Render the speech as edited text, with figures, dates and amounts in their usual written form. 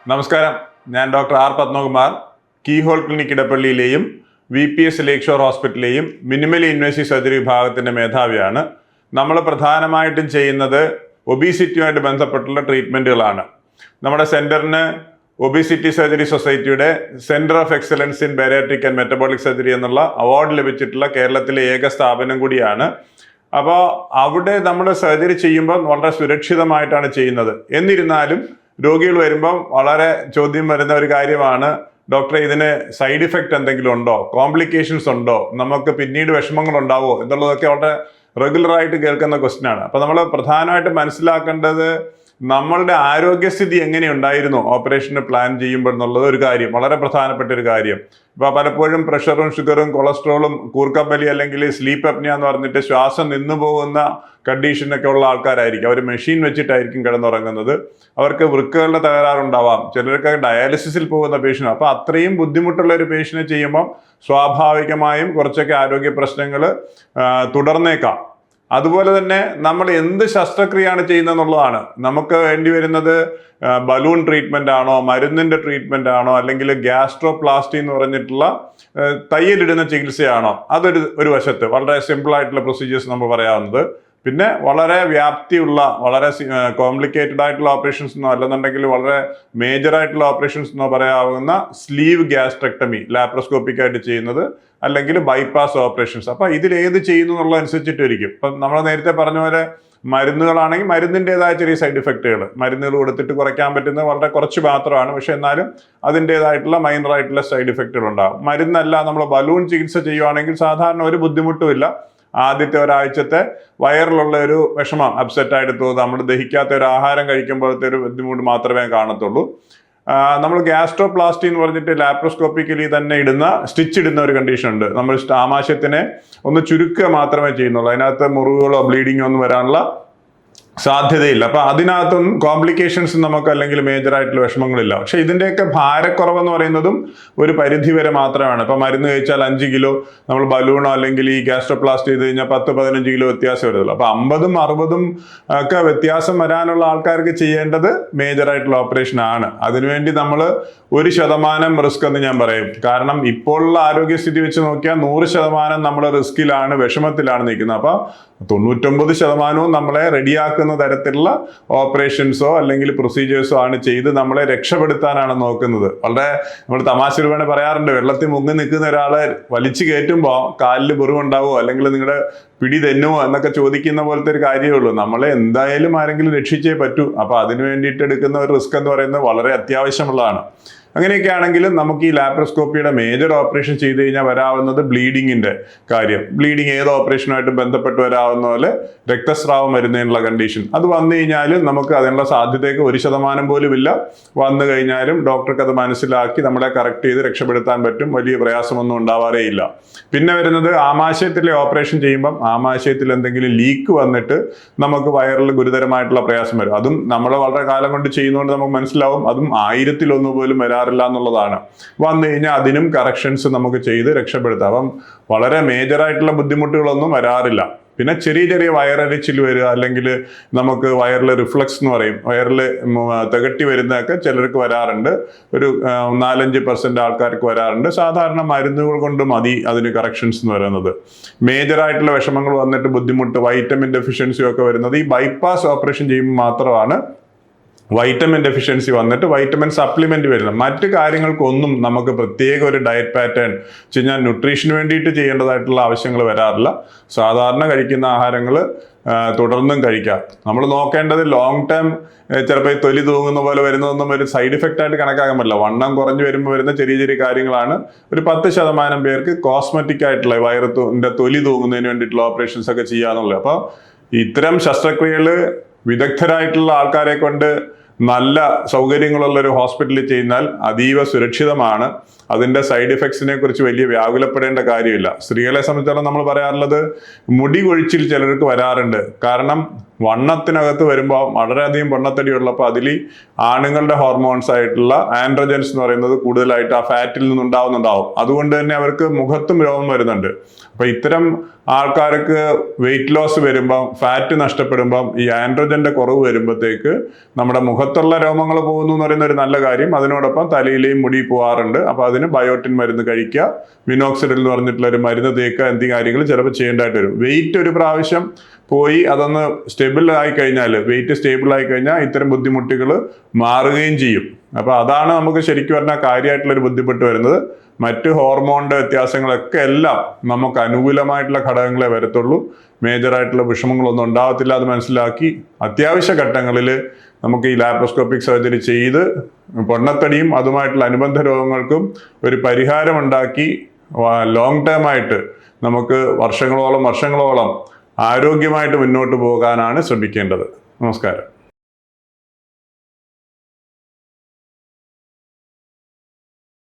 നമസ്കാരം, ഞാൻ doctor R Padmakumar, keyhole clinic ഇടപ്പള്ളിയിലെയും VPS ലേക്ക് ഷോർ ഹോസ്പിറ്റലിലെയും മിനിമലി ഇൻവേസീവ് സർജറി വിഭാഗത്തിൻ്റെ മേധാവിയാണ്. നമ്മൾ പ്രധാനമായിട്ടും ചെയ്യുന്നത് ഒബീസിറ്റിയുമായിട്ട് ബന്ധപ്പെട്ടുള്ള ട്രീറ്റ്മെൻറ്റുകളാണ്. നമ്മുടെ സെൻറ്ററിന് ഒബീസിറ്റി സർജറി സൊസൈറ്റിയുടെ സെൻറ്റർ ഓഫ് എക്സലൻസ് ഇൻ ബariatric ആൻഡ് മെറ്റബോളിക് സർജറി എന്നുള്ള അവാർഡ് ലഭിച്ചിട്ടുള്ള കേരളത്തിലെ ഏക സ്ഥാപനം കൂടിയാണ്. അപ്പോൾ അവിടെ നമ്മൾ സർജറി ചെയ്യുമ്പോൾ വളരെ സുരക്ഷിതമായിട്ടാണ് ചെയ്യുന്നത്. എന്നിരുന്നാലും രോഗികൾ വരുമ്പം വളരെ ചോദ്യം വരുന്ന ഒരു കാര്യമാണ്, ഡോക്ടറെ ഇതിന് സൈഡ് ഇഫക്റ്റ് എന്തെങ്കിലും ഉണ്ടോ, കോംപ്ലിക്കേഷൻസ് ഉണ്ടോ, നമുക്ക് പിന്നീട് വിഷമങ്ങൾ ഉണ്ടാവോ എന്നുള്ളതൊക്കെ വളരെ റെഗുലറായിട്ട് കേൾക്കുന്ന ക്വസ്റ്റ്യൻ ആണ്. അപ്പം നമ്മൾ പ്രധാനമായിട്ട് മനസ്സിലാക്കേണ്ടത് നമ്മളുടെ ആരോഗ്യസ്ഥിതി എങ്ങനെയുണ്ടായിരുന്നു ഓപ്പറേഷന് പ്ലാൻ ചെയ്യുമ്പോൾ എന്നുള്ളത് ഒരു കാര്യം, വളരെ പ്രധാനപ്പെട്ട ഒരു കാര്യം. ഇപ്പോൾ പലപ്പോഴും പ്രഷറും ഷുഗറും കൊളസ്ട്രോളും കൂർക്കപ്പലി അല്ലെങ്കിൽ സ്ലീപ്പ് അപ്നിയ എന്ന് പറഞ്ഞിട്ട് ശ്വാസം നിന്നു പോകുന്ന കണ്ടീഷനൊക്കെ ഉള്ള ആൾക്കാരായിരിക്കും. അവർ മെഷീൻ വെച്ചിട്ടായിരിക്കും കിടന്നുറങ്ങുന്നത്. അവർക്ക് വൃക്കകളുടെ തകരാറുണ്ടാവാം, ചിലർക്ക് ഡയാലിസിസിൽ പോകുന്ന പേഷ്യൻ്റ്. അപ്പോൾ അത്രയും ബുദ്ധിമുട്ടുള്ള ഒരു പേഷ്യനെ ചെയ്യുമ്പം സ്വാഭാവികമായും കുറച്ചൊക്കെ ആരോഗ്യ പ്രശ്നങ്ങൾ തുടർന്നേക്കാം. അതുപോലെ തന്നെ നമ്മൾ എന്ത് ശസ്ത്രക്രിയയാണ് ചെയ്യുന്നതെന്നുള്ളതാണ്. നമുക്ക് വേണ്ടി വരുന്നത് ബലൂൺ ട്രീറ്റ്മെൻ്റ് ആണോ, മരുന്നിൻ്റെ ട്രീറ്റ്മെൻ്റ് ആണോ, അല്ലെങ്കിൽ ഗ്യാസ്ട്രോപ്ലാസ്റ്റി എന്ന് പറഞ്ഞിട്ടുള്ള തയ്യലിടുന്ന ചികിത്സയാണോ, ഒരു വശത്ത് വളരെ സിമ്പിളായിട്ടുള്ള പ്രൊസീജിയേഴ്സ് നമ്മൾ പറയാവുന്നത്. പിന്നെ വളരെ വ്യാപ്തിയുള്ള, വളരെ കോംപ്ലിക്കേറ്റഡ് ആയിട്ടുള്ള ഓപ്പറേഷൻസ് എന്നോ അല്ലെന്നുണ്ടെങ്കിൽ വളരെ മേജർ ആയിട്ടുള്ള ഓപ്പറേഷൻസ് എന്നോ പറയാവുന്ന സ്ലീവ് ഗ്യാസ്ട്രക്ടമി ലാപ്രോസ്കോപ്പിക് ആയിട്ട് ചെയ്യുന്നത്, അല്ലെങ്കിൽ ബൈപ്പാസ് ഓപ്പറേഷൻസ്. അപ്പം ഇതിലേത് ചെയ്യുന്നു എന്നുള്ളതനുസരിച്ചിട്ടിരിക്കും. ഇപ്പം നമ്മൾ നേരത്തെ പറഞ്ഞ പോലെ മരുന്നുകളാണെങ്കിൽ മരുന്നിൻ്റെതായ ചെറിയ സൈഡ് ഇഫക്റ്റുകൾ, മരുന്നുകൾ കൊടുത്തിട്ട് കുറയ്ക്കാൻ പറ്റുന്നത് വളരെ കുറച്ച് മാത്രമാണ്. പക്ഷെ എന്നാലും അതിൻ്റെതായിട്ടുള്ള മൈനറായിട്ടുള്ള സൈഡ് ഇഫക്റ്റുകൾ ഉണ്ടാകും. മരുന്നല്ല, നമ്മൾ ബലൂൺ ചികിത്സ ചെയ്യുവാണെങ്കിൽ സാധാരണ ഒരു ബുദ്ധിമുട്ടുമില്ല. ആദ്യത്തെ ഒരാഴ്ചത്തെ വയറിലുള്ള ഒരു വിഷമം, അപ്സെറ്റായിട്ട് തോന്നുക, നമ്മൾ ദഹിക്കാത്ത ഒരു ആഹാരം കഴിക്കുമ്പോഴത്തെ ഒരു ബുദ്ധിമുട്ട് മാത്രമേ കാണത്തുള്ളൂ. നമ്മൾ ഗ്യാസ്ട്രോപ്ലാസ്റ്റി എന്ന് പറഞ്ഞിട്ട് ലാപ്രോസ്കോപ്പിക്കലി തന്നെ സ്റ്റിച്ച് ഇടുന്ന ഒരു കണ്ടീഷൻ ഉണ്ട്. നമ്മൾ ആമാശയത്തിനെ ഒന്ന് ചുരുക്കുക മാത്രമേ ചെയ്യുന്നുള്ളൂ. അതിനകത്ത് മുറിവുകളോ ബ്ലീഡിങ്ങോ ഒന്നും വരാനുള്ള സാധ്യതയില്ല. അപ്പം അതിനകത്തൊന്നും കോംപ്ലിക്കേഷൻസ് നമുക്ക് അല്ലെങ്കിൽ മേജർ ആയിട്ടുള്ള വിഷമങ്ങളില്ല. പക്ഷെ ഇതിൻ്റെയൊക്കെ ഭാരക്കുറവെന്ന് പറയുന്നതും ഒരു പരിധി വരെ മാത്രമാണ്. ഇപ്പം മരുന്ന് കഴിച്ചാൽ 5 കിലോ, നമ്മൾ ബലൂണോ അല്ലെങ്കിൽ ഈ ഗ്യാസ്ട്രോപ്ലാസ്റ്റ് ചെയ്ത് കഴിഞ്ഞാൽ 10-15 കിലോ വ്യത്യാസം വരുള്ളൂ. അപ്പം 50-60 ഒക്കെ വ്യത്യാസം വരാനുള്ള ആൾക്കാർക്ക് ചെയ്യേണ്ടത് മേജർ ആയിട്ടുള്ള ഓപ്പറേഷൻ ആണ്. അതിനുവേണ്ടി നമ്മൾ 1% റിസ്ക് എന്ന് ഞാൻ പറയും. കാരണം ഇപ്പോഴുള്ള ആരോഗ്യസ്ഥിതി വെച്ച് നോക്കിയാൽ 100% നമ്മൾ റിസ്കിലാണ്, വിഷമത്തിലാണ് നിൽക്കുന്നത്. അപ്പം 99% നമ്മളെ റെഡിയാക്കുന്ന തരത്തിലുള്ള ഓപ്പറേഷൻസോ അല്ലെങ്കിൽ പ്രൊസീജിയേഴ്സോ ആണ് ചെയ്ത് നമ്മളെ രക്ഷപ്പെടുത്താനാണ് നോക്കുന്നത്. വളരെ നമ്മൾ തമാശ രൂപേണ പറയാറുണ്ട്, വെള്ളത്തിൽ മുങ്ങി നിൽക്കുന്ന ഒരാളെ വലിച്ചു കയറ്റുമ്പോൾ കാലിൽ മുറിവുണ്ടാവുമോ അല്ലെങ്കിൽ നിങ്ങളുടെ പിടി തെന്നുമോ എന്നൊക്കെ ചോദിക്കുന്ന പോലത്തെ ഒരു കാര്യമേ ഉള്ളൂ. നമ്മളെ എന്തായാലും ആരെങ്കിലും രക്ഷിച്ചേ പറ്റൂ. അപ്പൊ അതിനു വേണ്ടിയിട്ട് എടുക്കുന്ന ഒരു റിസ്ക് എന്ന് പറയുന്നത് വളരെ അത്യാവശ്യമുള്ളതാണ്. അങ്ങനെയൊക്കെ ആണെങ്കിലും നമുക്ക് ഈ ലാപ്രോസ്കോപ്പിയുടെ മേജർ ഓപ്പറേഷൻ ചെയ്ത് കഴിഞ്ഞാൽ വരാവുന്നത് ബ്ലീഡിങ്ങിന്റെ കാര്യം. ബ്ലീഡിങ് ഏത് ഓപ്പറേഷനുമായിട്ട് ബന്ധപ്പെട്ട് വരാവുന്ന പോലെ രക്തസ്രാവം വരുന്നതിനുള്ള കണ്ടീഷൻ, അത് വന്നു കഴിഞ്ഞാലും നമുക്ക് അതിനുള്ള സാധ്യതയൊക്കെ 1% പോലും ഇല്ല. വന്നു കഴിഞ്ഞാലും ഡോക്ടർക്ക് അത് മനസ്സിലാക്കി നമ്മളെ കറക്റ്റ് ചെയ്ത് രക്ഷപ്പെടുത്താൻ പറ്റും. വലിയ പ്രയാസമൊന്നും ഉണ്ടാവാറേ ഇല്ല. പിന്നെ വരുന്നത് ആമാശയത്തിലെ ഓപ്പറേഷൻ ചെയ്യുമ്പം ആമാശയത്തിൽ എന്തെങ്കിലും ലീക്ക് വന്നിട്ട് നമുക്ക് വയറിൽ ഗുരുതരമായിട്ടുള്ള പ്രയാസം വരും. അതും നമ്മൾ വളരെ കാലം കൊണ്ട് ചെയ്യുന്നതുകൊണ്ട് നമുക്ക് മനസ്സിലാവും. അതും 1000-1 പോലും വരാറില്ല എന്നുള്ളതാണ്. വന്നു കഴിഞ്ഞാൽ അതിനും കറക്ഷൻസ് നമുക്ക് ചെയ്ത് രക്ഷപ്പെടുത്താം. അപ്പം വളരെ മേജർ ആയിട്ടുള്ള ബുദ്ധിമുട്ടുകളൊന്നും വരാറില്ല. പിന്നെ ചെറിയ ചെറിയ വയറരിച്ചിൽ വരിക, അല്ലെങ്കിൽ നമുക്ക് വയറിൽ റിഫ്ലക്സ് എന്ന് പറയും, വയറിൽ തികട്ടി വരുന്നതൊക്കെ ചിലർക്ക് വരാറുണ്ട്. ഒരു 4-5% ആൾക്കാർക്ക് വരാറുണ്ട്. സാധാരണ മരുന്നുകൾ കൊണ്ട് മതി അതിന് കറക്ഷൻസ് എന്ന് പറയുന്നത്. മേജർ ആയിട്ടുള്ള വിഷമങ്ങൾ വന്നിട്ട് ബുദ്ധിമുട്ട്, വൈറ്റമിൻ ഡെഫിഷ്യൻസിയും ഒക്കെ വരുന്നത് ഈ ബൈപ്പാസ് ഓപ്പറേഷൻ ചെയ്യുമ്പോൾ മാത്രമാണ് വൈറ്റമിൻ ഡെഫിഷ്യൻസി വന്നിട്ട് വൈറ്റമിൻ സപ്ലിമെന്റ് വരുന്നത്. മറ്റു കാര്യങ്ങൾക്കൊന്നും നമുക്ക് പ്രത്യേക ഒരു ഡയറ്റ് പാറ്റേൺ ചെയ്യാൻ ന്യൂട്രീഷന് വേണ്ടിയിട്ട് ചെയ്യേണ്ടതായിട്ടുള്ള ആവശ്യങ്ങൾ വരാറില്ല. സാധാരണ കഴിക്കുന്ന ആഹാരങ്ങൾ തുടർന്നും കഴിക്കാം. നമ്മൾ നോക്കേണ്ടത് ലോങ് ടേം ചിലപ്പോൾ ഈ തൊലി തൂങ്ങുന്ന പോലെ വരുന്നതൊന്നും ഒരു സൈഡ് ഇഫക്റ്റ് ആയിട്ട് കണക്കാക്കാൻ പറ്റില്ല. വണ്ണം കുറഞ്ഞു വരുമ്പോൾ വരുന്ന ചെറിയ ചെറിയ കാര്യങ്ങളാണ്. ഒരു 10% പേർക്ക് കോസ്മെറ്റിക് ആയിട്ടുള്ള വയറിന്റെ തൊലി തൂങ്ങുന്നതിന് വേണ്ടിയിട്ടുള്ള ഓപ്പറേഷൻസ് ഒക്കെ ചെയ്യാന്നുള്ളത്. അപ്പോൾ ഇത്തരം ശസ്ത്രക്രിയകൾ വിദഗ്ധരായിട്ടുള്ള ആൾക്കാരെ കൊണ്ട് നല്ല സൗകര്യങ്ങളുള്ള ഒരു ഹോസ്പിറ്റലിൽ ചെയ്യുന്നാൽ അതീവ സുരക്ഷിതമാണ്. അതിൻ്റെ സൈഡ് ഇഫക്ട്സിനെ കുറിച്ച് വലിയ വ്യാകുലപ്പെടേണ്ട കാര്യമില്ല. സ്ത്രീകളെ സംബന്ധിച്ചിടത്തോളം നമ്മൾ പറയാറുള്ളത് മുടി കൊഴിച്ചിൽ ചിലർക്ക് വരാറുണ്ട്. കാരണം വണ്ണത്തിനകത്ത് വരുമ്പോൾ വളരെയധികം വണ്ണത്തടി ഉള്ളപ്പോൾ അതിൽ ആണുങ്ങളുടെ ഹോർമോൺസ് ആയിട്ടുള്ള ആൻഡ്രോജൻസ് എന്ന് പറയുന്നത് കൂടുതലായിട്ട് ആ ഫാറ്റിൽ നിന്നുണ്ടാവും. അതുകൊണ്ട് തന്നെ അവർക്ക് മുഖത്തും രോഗം വരുന്നുണ്ട്. അപ്പൊ ഇത്തരം ആൾക്കാർക്ക് വെയിറ്റ് ലോസ് വരുമ്പം, ഫാറ്റ് നഷ്ടപ്പെടുമ്പം, ഈ ആൻഡ്രോജന്റെ കുറവ് വരുമ്പോഴത്തേക്ക് നമ്മുടെ മുഖത്തുള്ള രോമങ്ങൾ പോകുന്നു എന്ന് പറയുന്ന ഒരു നല്ല കാര്യം. അതിനോടൊപ്പം തലയിലെയും മുടി പോകാറുണ്ട്. അപ്പോൾ അതിന് ബയോട്ടിൻ മരുന്ന് കഴിക്കുക, മിനോക്സിഡിൽ എന്ന് പറഞ്ഞിട്ടുള്ള ഒരു മരുന്ന് തേക്കുക, എന്നീ കാര്യങ്ങൾ ചിലപ്പോൾ ചെയ്യേണ്ടതായിട്ട് വരും. വെയിറ്റ് ഒരു പ്രാവശ്യം പോയി അതൊന്ന് സ്റ്റേബിൾ ആയി കഴിഞ്ഞാൽ, വെയിറ്റ് സ്റ്റേബിൾ ആയി കഴിഞ്ഞാൽ ഇത്തരം ബുദ്ധിമുട്ടുകൾ മാറുകയും ചെയ്യും. അപ്പോൾ അതാണ് നമുക്ക് ശരിക്കും പറഞ്ഞാൽ കാര്യമായിട്ടുള്ളൊരു ബുദ്ധിമുട്ട് വരുന്നത്. മറ്റ് ഹോർമോണിൻ്റെ വ്യത്യാസങ്ങളൊക്കെ എല്ലാം നമുക്ക് അനുകൂലമായിട്ടുള്ള ഘടകങ്ങളെ വരത്തുള്ളൂ. മേജറായിട്ടുള്ള വിഷമങ്ങളൊന്നും ഉണ്ടാകത്തില്ല. അത് മനസ്സിലാക്കി അത്യാവശ്യ ഘട്ടങ്ങളിൽ നമുക്ക് ഈ ലാപ്രോസ്കോപ്പിക് സർജറി ചെയ്ത് പൊണ്ണത്തടിയും അതുമായിട്ടുള്ള അനുബന്ധ രോഗങ്ങൾക്കും ഒരു പരിഹാരമുണ്ടാക്കി ലോങ് ടേം ആയിട്ട് നമുക്ക് വർഷങ്ങളോളം ആരോഗ്യമായിട്ട് മുന്നോട്ട് പോകാനാണ് ശ്രമിക്കേണ്ടത്. നമസ്കാരം.